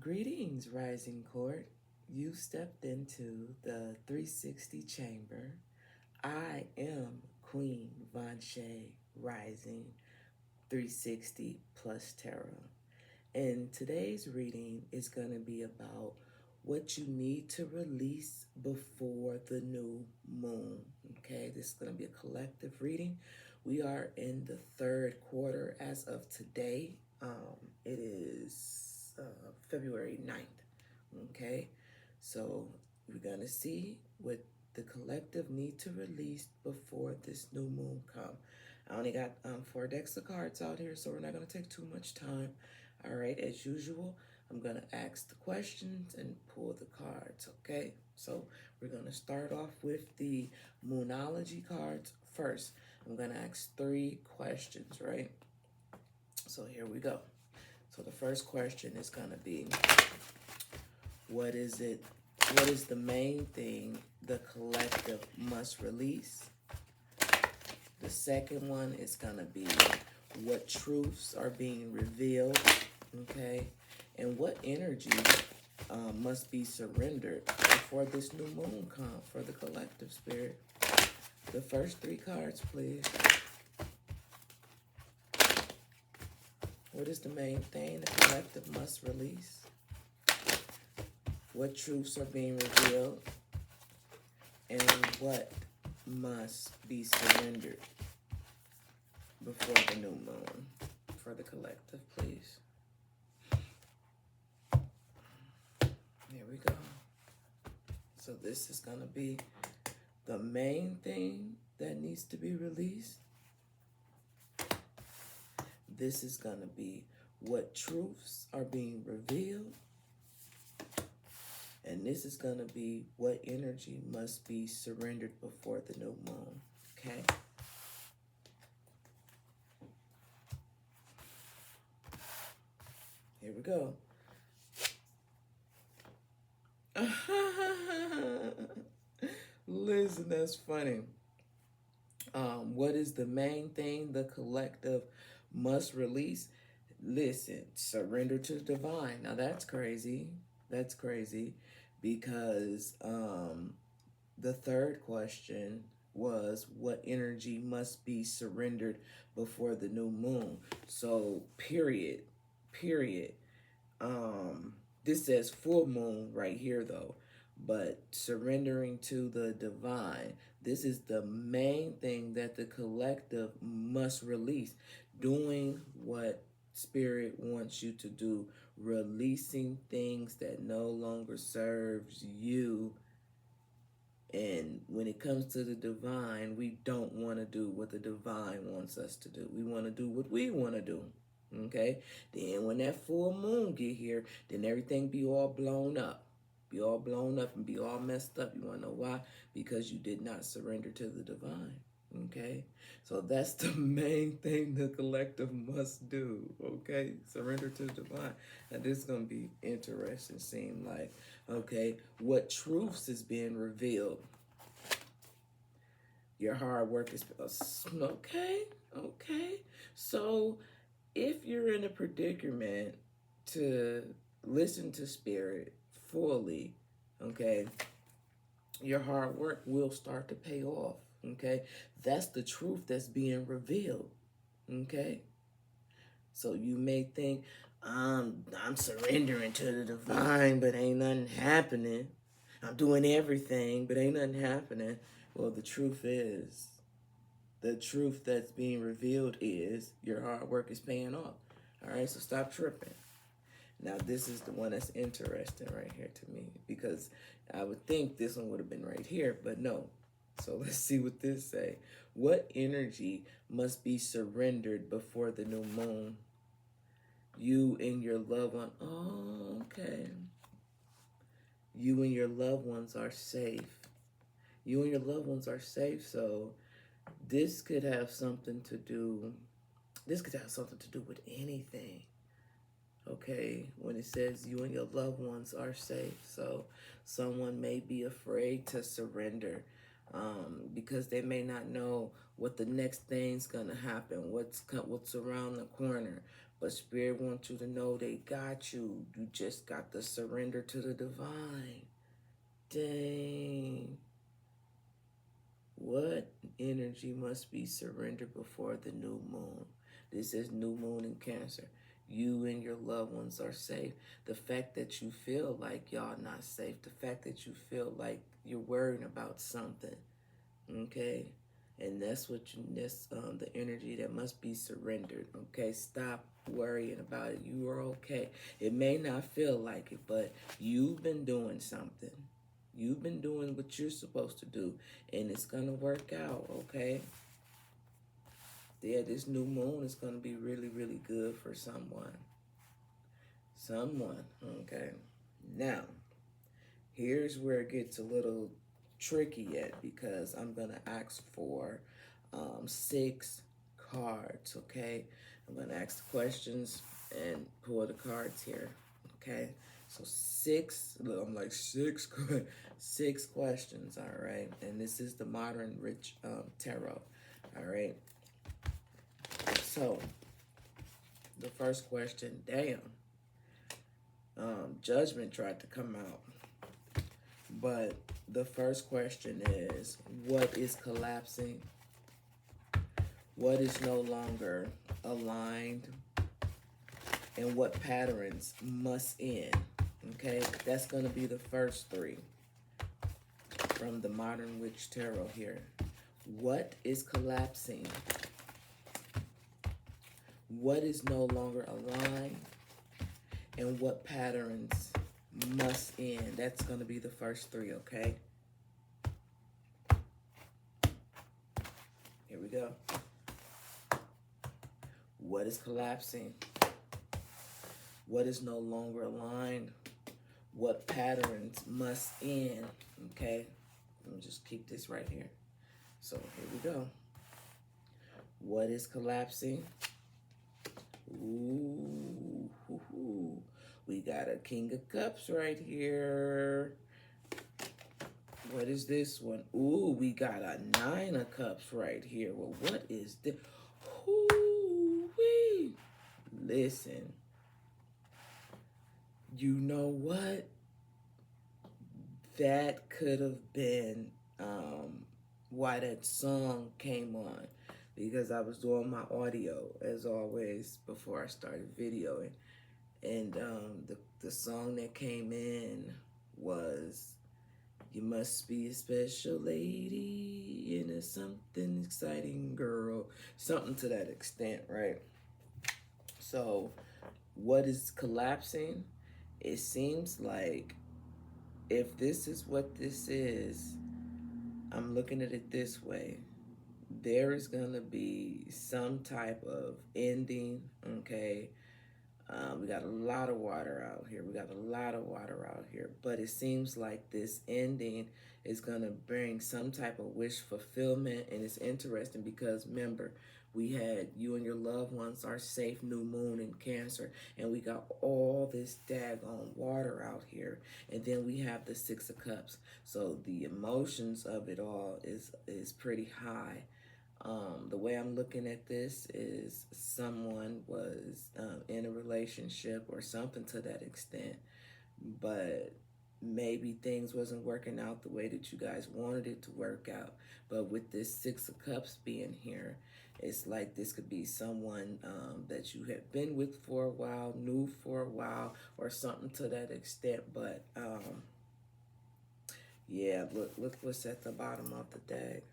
Greetings, Rising Court. You stepped into the 360 chamber. I am Queen Vonche Rising 360 plus Tarot. And today's reading is going to be about what you need to release before the new moon. Okay, this is going to be a collective reading. We are in the third quarter as of today. It is February 9th. Okay, so we're going to see what the collective need to release before this new moon come. I only got 4 decks of cards out here, so we're not going to take too much time. All right, as usual, I'm going to ask the questions and pull the cards, okay? So we're going to start off with the Moonology cards first. I'm going to ask 3 questions, right? So here we go. So the first question is going to be, what is the main thing the collective must release? The second one is going to be, what truths are being revealed, okay? And what energy must be surrendered before this new moon comes for the collective spirit? The first 3 cards, please. What is the main thing the collective must release? What truths are being revealed? And what must be surrendered before the new moon for the collective, please? Here we go. So this is going to be the main thing that needs to be released. This is going to be what truths are being revealed. And this is going to be what energy must be surrendered before the new moon. Okay? Here we go. Listen, that's funny. What is the main thing the collective must release? Listen, surrender to the divine. Now that's crazy. That's crazy because the third question was, what energy must be surrendered before the new moon? So period. This says full moon right here though, but surrendering to the divine, this is the main thing that the collective must release. Doing what spirit wants you to do, releasing things that no longer serves you. And when it comes to the divine, we don't want to do what the divine wants us to do. We want to do what we want to do. Okay? Then when that full moon get here, then everything be all blown up. Be all blown up and be all messed up. You want to know why? Because you did not surrender to the divine. Okay? So that's the main thing the collective must do. Okay? Surrender to the divine. Now this is going to be interesting. Seem like, okay, what truths is being revealed? Your hard work is okay. So if you're in a predicament to listen to spirit fully, okay, your hard work will start to pay off. Okay, that's the truth that's being revealed. Okay, so you may think, I'm surrendering to the divine, but ain't nothing happening. I'm doing everything, but ain't nothing happening. Well, the truth that's being revealed is your hard work is paying off. All right, so stop tripping. Now, this is the one that's interesting right here to me, because I would think this one would have been right here, but no. So let's see what this say. What energy must be surrendered before the new moon? You and your loved one. Oh, okay. You and your loved ones are safe. You and your loved ones are safe, so this could have something to do with anything. Okay, when it says you and your loved ones are safe, so someone may be afraid to surrender because they may not know what the next thing's gonna happen, what's around the corner. But Spirit wants you to know they got you. You just got to surrender to the divine. Dang. What energy must be surrendered before the new moon? This is new moon in Cancer. You and your loved ones are safe. The fact that you feel like y'all not safe, the fact that you feel like you're worrying about something, okay? And that's the energy that must be surrendered, okay? Stop worrying about it. You are okay. It may not feel like it, but you've been doing something. You've been doing what you're supposed to do, and it's going to work out, okay? Yeah, this new moon is going to be really, really good for someone. Someone, okay? Now, here's where it gets a little tricky yet, because I'm going to ask for 6 cards, okay? I'm going to ask the questions and pull the cards here, okay? So 6, look, I'm like 6, 6 questions, all right? And this is the Modern Rich Tarot, all right? So, the first question, damn, Judgment tried to come out. But the first question is, what is collapsing? What is no longer aligned? And what patterns must end? Okay, that's going to be the first 3 from the Modern Witch Tarot here. What is collapsing? What is no longer aligned? And what patterns must end? That's going to be the first 3, okay? Here we go. What is collapsing? What is no longer aligned? What patterns must end? Okay? Let me just keep this right here. So here we go. What is collapsing? Ooh, we got a King of Cups right here. What is this one? Ooh, we got a 9 of Cups right here. Well, what is this? Ooh-wee. Listen. You know what? That could have been why that song came on. Because I was doing my audio, as always, before I started videoing. And the song that came in was, "You must be a special lady and a something exciting girl." Something to that extent, right? So, what is collapsing? It seems like if this is what this is, I'm looking at it this way. There is going to be some type of ending, okay? We got a lot of water out here. But it seems like this ending is going to bring some type of wish fulfillment. And it's interesting because, remember, we had you and your loved ones are safe, new moon in Cancer. And we got all this daggone water out here. And then we have the 6 of Cups. So the emotions of it all is pretty high. The way I'm looking at this is someone was in a relationship or something to that extent, but maybe things wasn't working out the way that you guys wanted it to work out. But with this 6 of Cups being here, it's like this could be someone that you have been with for a while, knew for a while, or something to that extent. But yeah, look what's at the bottom of the deck.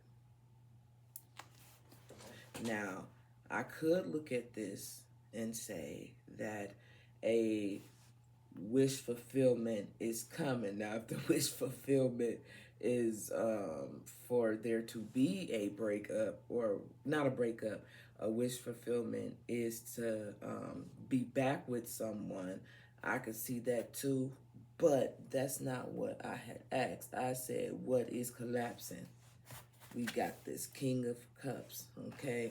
Now, I could look at this and say that a wish fulfillment is coming. Now, if the wish fulfillment is for there to be a breakup, or not a breakup, a wish fulfillment is to be back with someone, I could see that too. But that's not what I had asked. I said, what is collapsing? We got this King of Cups, okay?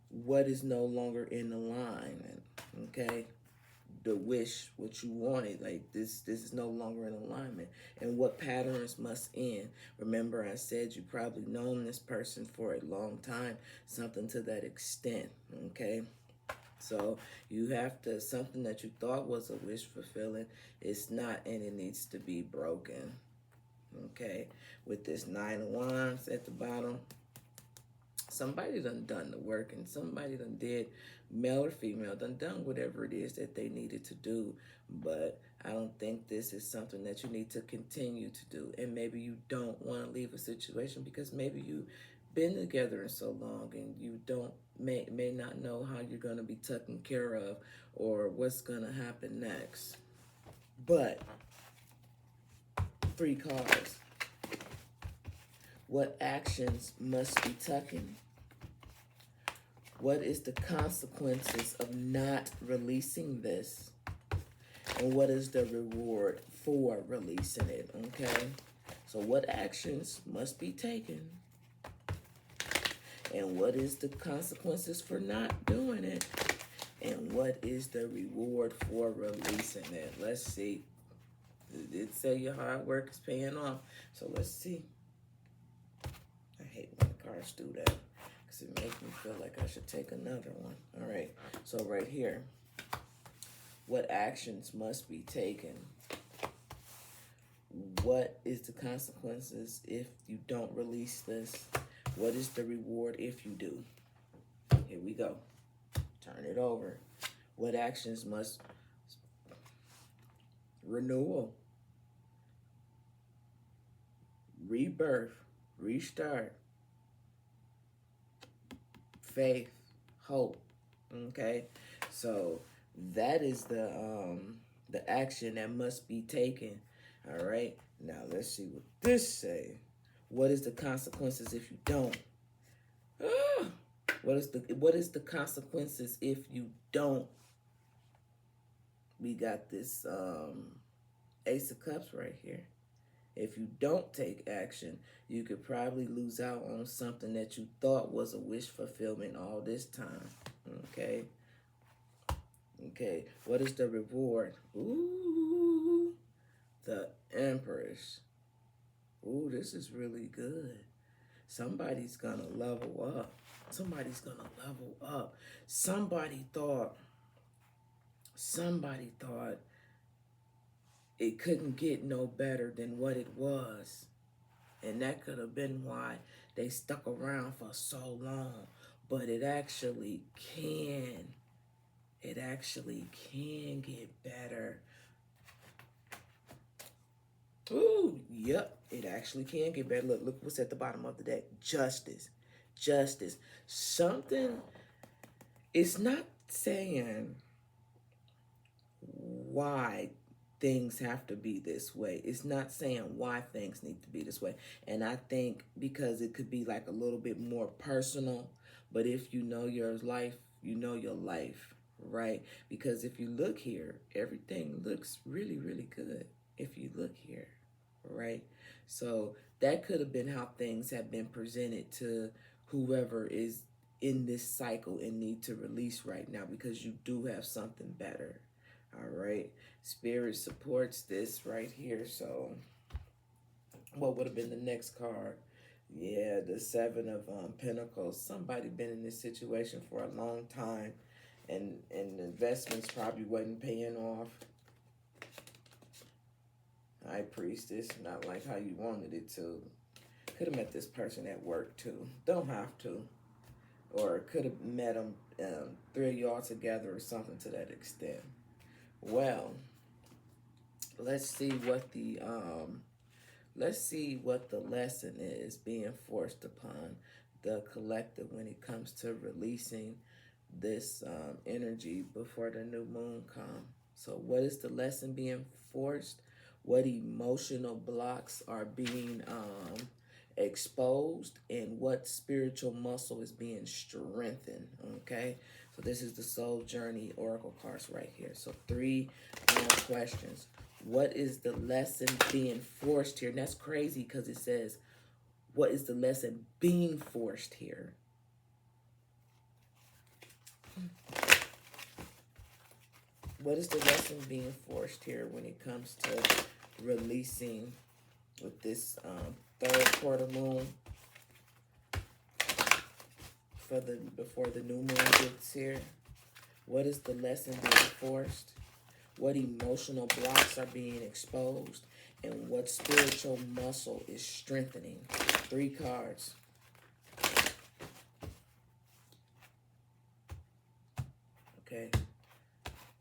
What is no longer in alignment, okay? The wish, what you wanted, like this is no longer in alignment. And what patterns must end? Remember, I said you probably known this person for a long time, something to that extent, okay? So you have to, something that you thought was a wish fulfilling, it's not, and it needs to be broken. Okay, with this 9 of Wands at the bottom, somebody done the work, and somebody did, male or female, done whatever it is that they needed to do. But I don't think this is something that you need to continue to do. And maybe you don't want to leave a situation because maybe you've been together in so long and you don't may not know how you're going to be taken care of or what's going to happen next. But 3 cards. What actions must be taken? What is the consequences of not releasing this? And what is the reward for releasing it? Okay? So what actions must be taken? And what is the consequences for not doing it? And what is the reward for releasing it? Let's see. It did say your hard work is paying off. So let's see. I hate when the cards do that because it makes me feel like I should take another one. All right. So right here. What actions must be taken? What is the consequences if you don't release this? What is the reward if you do? Here we go. Turn it over. What actions must... Renewal. Rebirth. Restart. Faith. Hope. Okay? So that is the action that must be taken. All right? Now let's see what this say. What is the consequences if you don't? What is the consequences if you don't? We got this Ace of Cups right here. If you don't take action, you could probably lose out on something that you thought was a wish fulfillment all this time. Okay. Okay. What is the reward? Ooh, the Empress. Ooh, this is really good. Somebody's gonna level up. Somebody's gonna level up. Somebody thought it couldn't get no better than what it was. And that could have been why they stuck around for so long. But it actually can. It actually can get better. Ooh, yep, it actually can get better. Look what's at the bottom of the deck. Justice. Justice. Something, it's not saying why things have to be this way. It's not saying why things need to be this way. And I think because it could be like a little bit more personal, but if you know your life, you know your life, right? Because if you look here, everything looks really, really good. If you look here, right? So that could have been how things have been presented to whoever is in this cycle and need to release right now, because you do have something better. All right. Spirit supports this right here. So what would have been the next card? Yeah, the 7 of Pentacles. Somebody been in this situation for a long time, and investments probably wasn't paying off. High Priestess, not like how you wanted it to. Could have met this person at work too. Don't have to. Or could have met them, 3 of y'all together or something to that extent. Well, let's see what the lesson is being forced upon the collective when it comes to releasing this energy before the new moon comes. So what is the lesson being forced? What emotional blocks are being exposed, and what spiritual muscle is being strengthened? Okay, so this is the Soul Journey Oracle cards right here. So 3 more questions. What is the lesson being forced here? And that's crazy because it says, what is the lesson being forced here? What is the lesson being forced here when it comes to releasing with this 3rd quarter moon before the new moon gets here? What is the lesson being forced? What emotional blocks are being exposed? And what spiritual muscle is strengthening? 3 cards. Okay.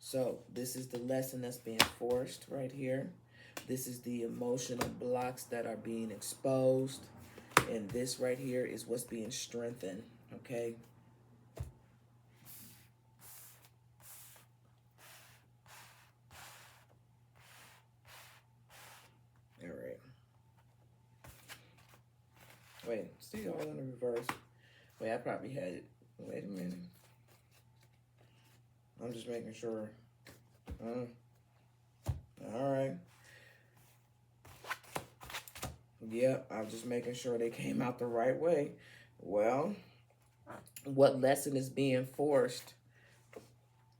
So this is the lesson that's being forced right here. This is the emotional blocks that are being exposed. And this right here is what's being strengthened. Okay. All right. Wait, see all in the reverse. Wait, I probably had it. Wait a minute. I'm just making sure. All right. Yep, I'm just making sure they came out the right way. Well, what lesson is being forced?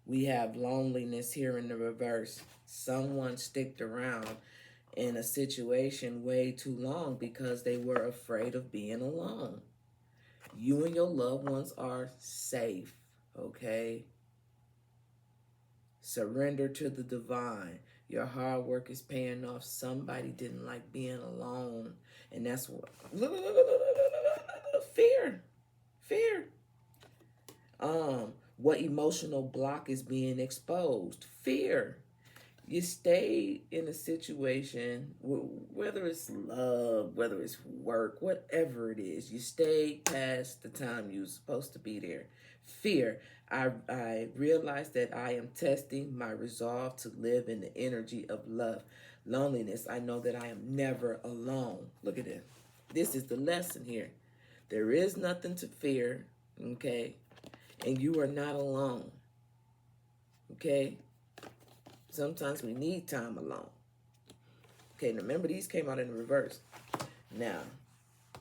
We have loneliness here in the reverse. Someone sticked around in a situation way too long because they were afraid of being alone. You and your loved ones are safe, okay? Surrender to the divine. Your hard work is paying off. Somebody didn't like being alone. And that's what... Fear. Fear. What emotional block is being exposed? Fear. You stay in a situation, whether it's love, whether it's work, whatever it is, you stay past the time you're supposed to be there. Fear. I realize that I am testing my resolve to live in the energy of love. Loneliness. I know that I am never alone. Look at it. This is the lesson here. There is nothing to fear, okay? And you are not alone, okay? Sometimes we need time alone. Okay, remember these came out in the reverse. Now,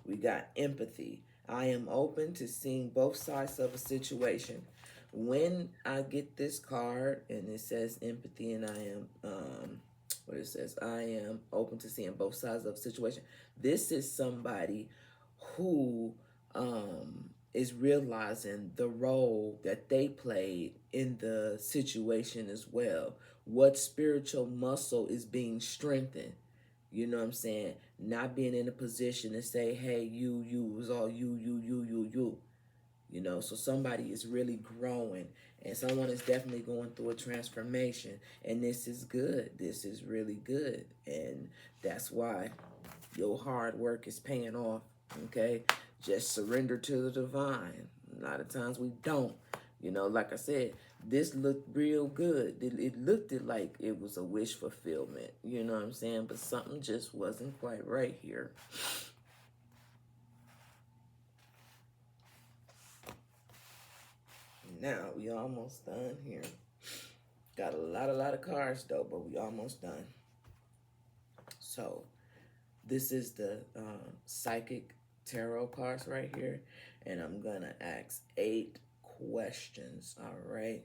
we got empathy. I am open to seeing both sides of a situation. When I get this card and it says empathy and I am, what it says, I am open to seeing both sides of a situation. This is somebody who is realizing the role that they played in the situation as well. What spiritual muscle is being strengthened? You know what I'm saying? Not being in a position to say, hey, you, it was all you. You know, so somebody is really growing and someone is definitely going through a transformation. And this is good. This is really good. And that's why your hard work is paying off, okay? Just surrender to the divine. A lot of times we don't. You know, like I said, this looked real good. It looked like it was a wish fulfillment. You know what I'm saying? But something just wasn't quite right here. Now, we almost done here. Got a lot of cards, though, but we almost done. So, this is the psychic tarot cards right here. And I'm going to ask 8 questions, all right?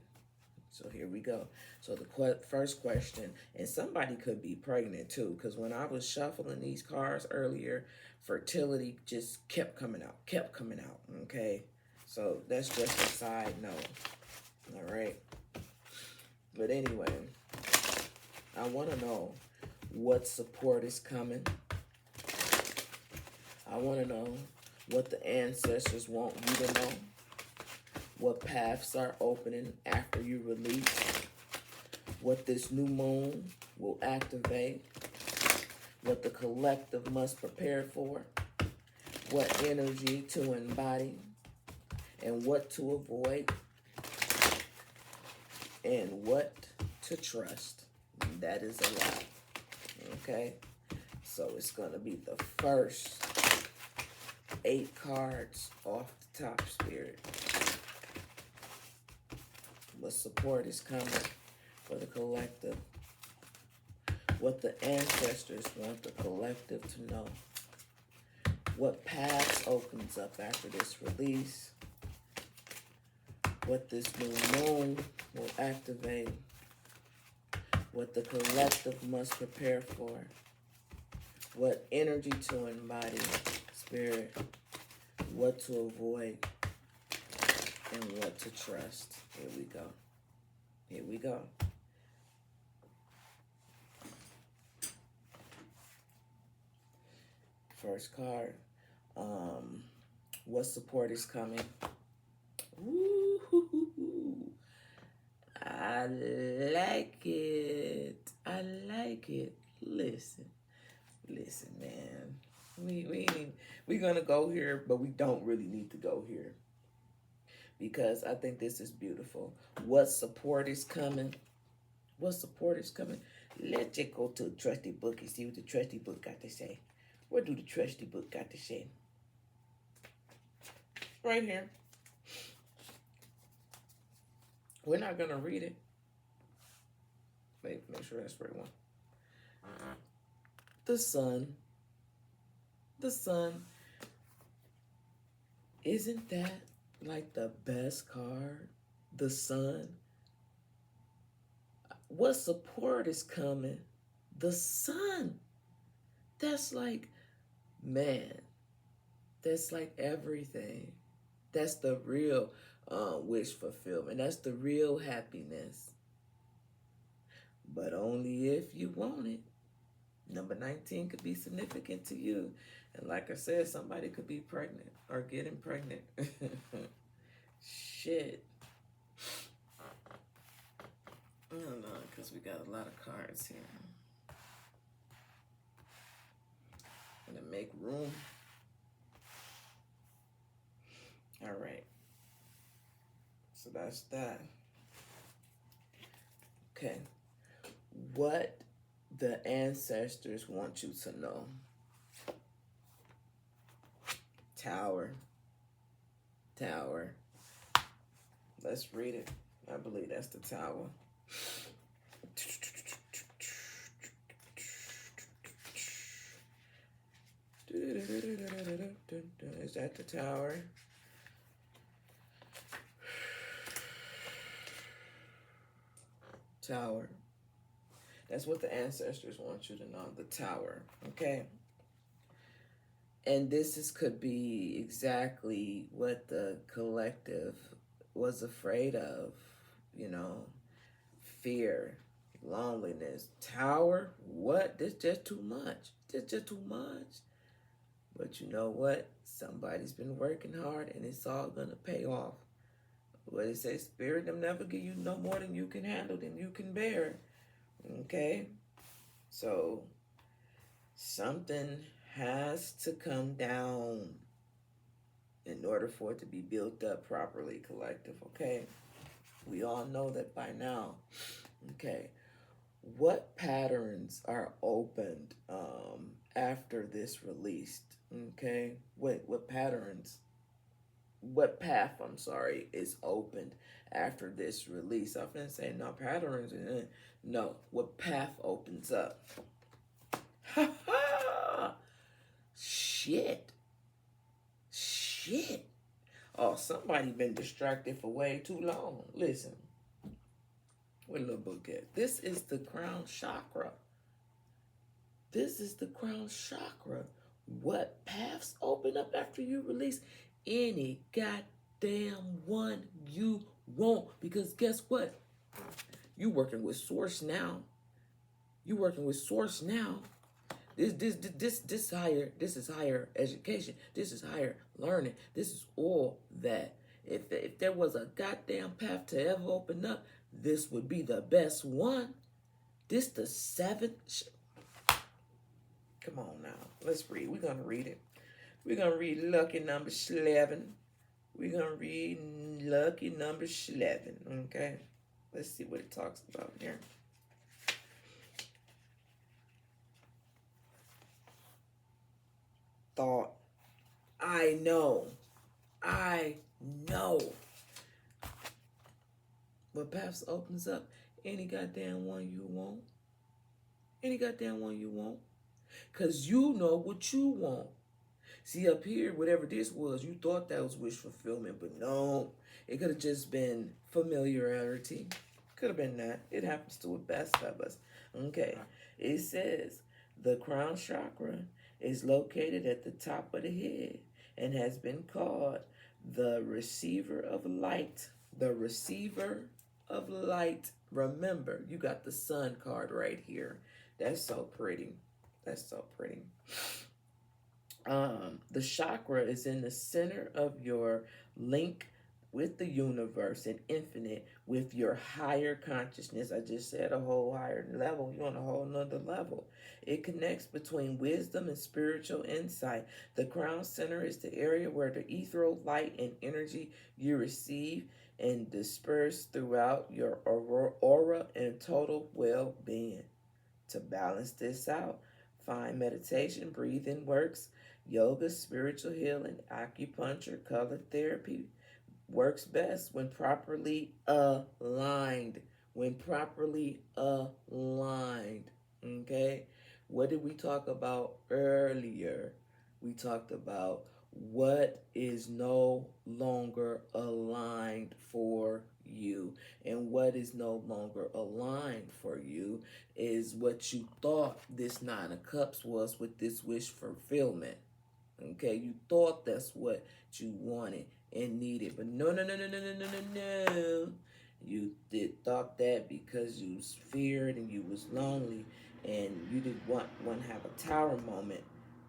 So here we go. So the first question, and somebody could be pregnant too, because when I was shuffling these cards earlier, fertility just kept coming out, okay? So that's just a side note, all right? But anyway, I want to know what support is coming. I want to know what the ancestors want you to know. What paths are opening after you release. What this new moon will activate. What the collective must prepare for. What energy to embody. And what to avoid. And what to trust. That is a lot. Okay? So it's going to be the first 8 cards off the top, Spirit. What support is coming for the collective. What the ancestors want the collective to know. What paths opens up after this release. What this new moon will activate. What the collective must prepare for. What energy to embody, Spirit. What to avoid. And what to trust. Here we go. Here we go. First card. What support is coming? Ooh, I like it. I like it. Listen, man. We gonna go here, but we don't really need to go here because I think this is beautiful. What support is coming? What support is coming? Let's just go to the trusty book and see what the trusty book got to say. What do the trusty book got to say? Right here. We're not gonna read it. Make sure that's the right one. The sun. The sun. Isn't that like the best card? The sun. What support is coming? The sun. That's like, man, that's like everything. That's the real wish fulfillment. That's the real happiness. But only if you want it. Number 19 could be significant to you. And like I said, somebody could be pregnant or getting pregnant. Shit. I don't know, because we got a lot of cards here. I'm going to make room. All right. So that's that. Okay. What the ancestors want you to know. Tower. Tower. Let's read it. I believe that's the tower. Is that the tower? Tower. That's what the ancestors want you to know. The tower. Okay? And this could be exactly what the collective was afraid of. You know, fear, loneliness. Tower? What? This just too much. This just too much. But you know what? Somebody's been working hard and it's all going to pay off. What it says, Spirit will never give you no more than you can handle, than you can bear. Okay? So, something has to come down in order for it to be built up properly, collective. Okay? We all know that by now. Okay? What patterns are opened after this released? Okay? What patterns? What path, is opened after this release? I'm going to say no patterns. No, what path opens up? Ha ha! Shit. Oh, somebody been distracted for way too long. Listen. Where little book at? This is the crown chakra. This is the crown chakra. What paths open up after you release? Any goddamn one you want. Because guess what? You working with source now. You working with source now. This higher. This is higher education. This is higher learning. This is all that. If there was a goddamn path to ever open up, this would be the best one. This the seventh. Come on now. Let's read. We're gonna read it. We're going to read lucky number 11. We're going to read lucky number 11. Okay? Let's see what it talks about here. Thought. I know. What paths opens up? Any goddamn one you want. Any goddamn one you want. Because you know what you want. See, up here, whatever this was, you thought that was wish fulfillment, but no. It could have just been familiarity. Could have been that. It happens to the best of us. Okay. It says, the crown chakra is located at the top of the head and has been called the receiver of light. The receiver of light. Remember, you got the sun card right here. That's so pretty. That's so pretty. The chakra is in the center of your link with the universe and infinite with your higher consciousness. I just said a whole higher level. You're on a whole nother level. It connects between wisdom and spiritual insight. The crown center is the area where the ethereal light and energy you receive and disperse throughout your aura and total well-being. To balance this out, find meditation, breathing works, yoga, spiritual healing, acupuncture, color therapy works best when properly aligned. When properly aligned. Okay? What did we talk about earlier? We talked about what is no longer aligned for you. And what is no longer aligned for you is what you thought this Nine of Cups was with this wish fulfillment. Okay, you thought that's what you wanted and needed, but no, no, no, no, no, no, no, no, no. You thought that because you was feared and you was lonely and you didn't want to have a tower moment.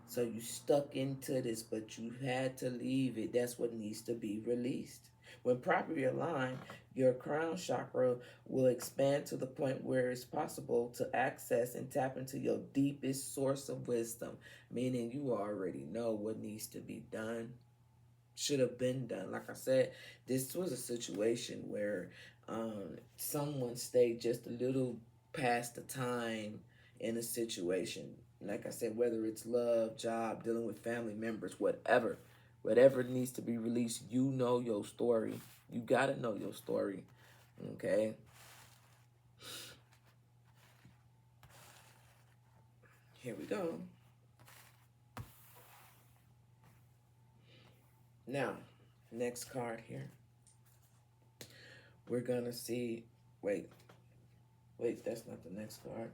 So you stuck into this, but you had to leave it. That's what needs to be released. When properly aligned, your crown chakra will expand to the point where it's possible to access and tap into your deepest source of wisdom, meaning you already know what needs to be done, should have been done. Like I said, this was a situation where someone stayed just a little past the time in a situation. Like I said, whether it's love, job, dealing with family members, whatever needs to be released, you know your story. You got to know your story. Okay? Here we go. Now, next card here. We're going to see, wait, that's not the next card.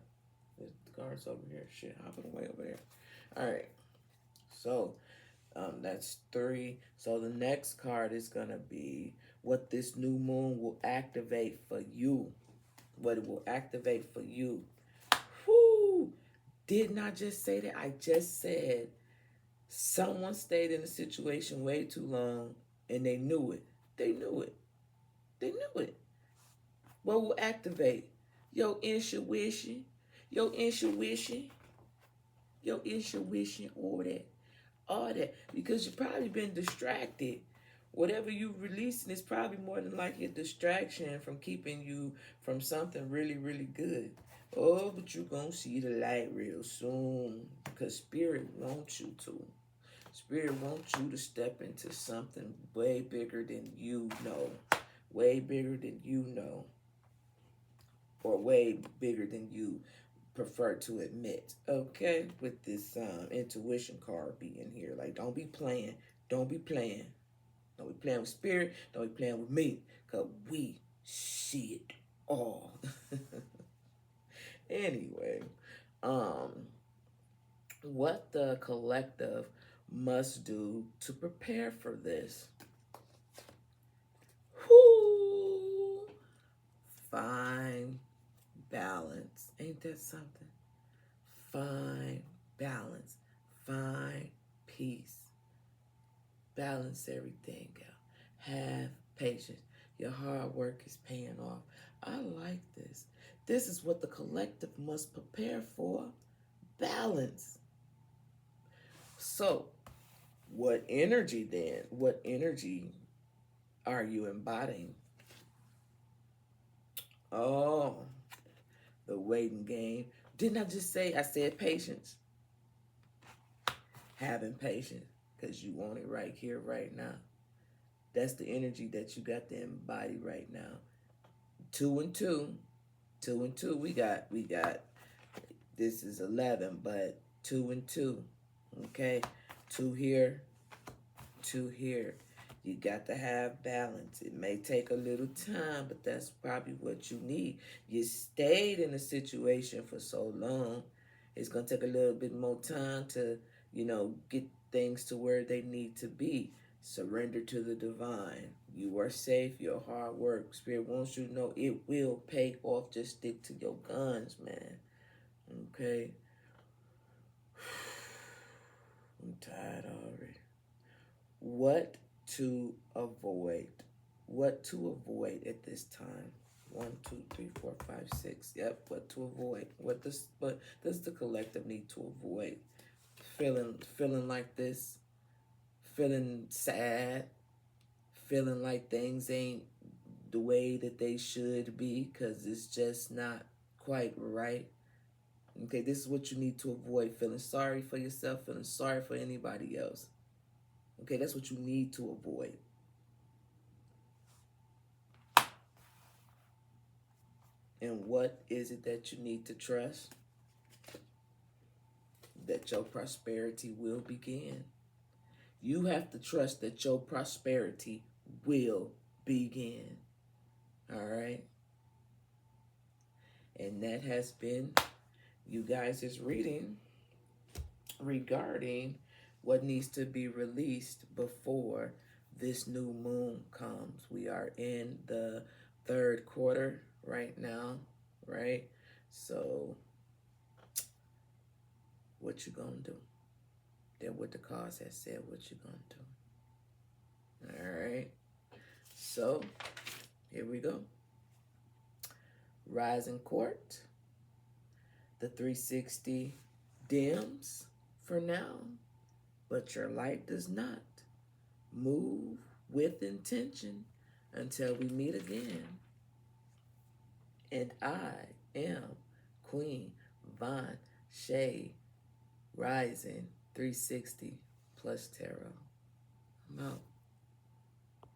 The card's over here. Shit, hopping away over there. All right. So, that's 3. So the next card is going to be what this new moon will activate for you. What it will activate for you. Whoo! Didn't I just say that? I just said someone stayed in a situation way too long and they knew it. They knew it. They knew it. What will activate? Your intuition. Your intuition. Your intuition. All that. Because you've probably been distracted. Whatever you releasing is probably more than likely a distraction from keeping you from something really, really good. Oh, but you're going to see the light real soon. Because Spirit wants you to. Spirit wants you to step into something way bigger than you know. Way bigger than you know. Or way bigger than you prefer to admit. Okay? With this intuition card being here. Like, don't be playing. Don't be playing. Don't be playing with Spirit. Don't be playing with me. Because we see it all. Anyway. What the collective must do to prepare for this. Whoo! Find balance. Ain't that something? Find balance. Find peace. Balance everything out. Have patience. Your hard work is paying off. I like this. This is what the collective must prepare for. Balance. So, what energy then? What energy are you embodying? Oh, the waiting game. Didn't I just say, I said patience? Having patience, because you want it right here, right now. That's the energy that you got to embody right now. 2 and 2. 2 and 2. We got, this is 11, but 2 and 2. Okay? 2 here, 2 here. You got to have balance. It may take a little time, but that's probably what you need. You stayed in a situation for so long. It's going to take a little bit more time to, get things to where they need to be. Surrender to the divine. You are safe. Your hard work, Spirit wants you to know it will pay off. Just stick to your guns, man. Okay? I'm tired already. What to avoid? What to avoid at this time? 1, 2, 3, 4, 5, 6. Yep, what to avoid? What does the collective need to avoid? Feeling like this, feeling sad, feeling like things ain't the way that they should be because it's just not quite right. Okay, this is what you need to avoid. Feeling sorry for yourself, feeling sorry for anybody else. Okay, that's what you need to avoid. And what is it that you need to trust? That your prosperity will begin. You have to trust that your prosperity will begin. All right? And that has been you guys' reading regarding what needs to be released before this new moon comes. We are in the third quarter right now, right? So what you gonna do? That what the cause has said, what you gonna do? All right. So here we go. Rising court. The 360 dims for now, but your light does not. Move with intention until we meet again. And I am Queen Von Shay, Rising 360 plus Tarot. I'm out.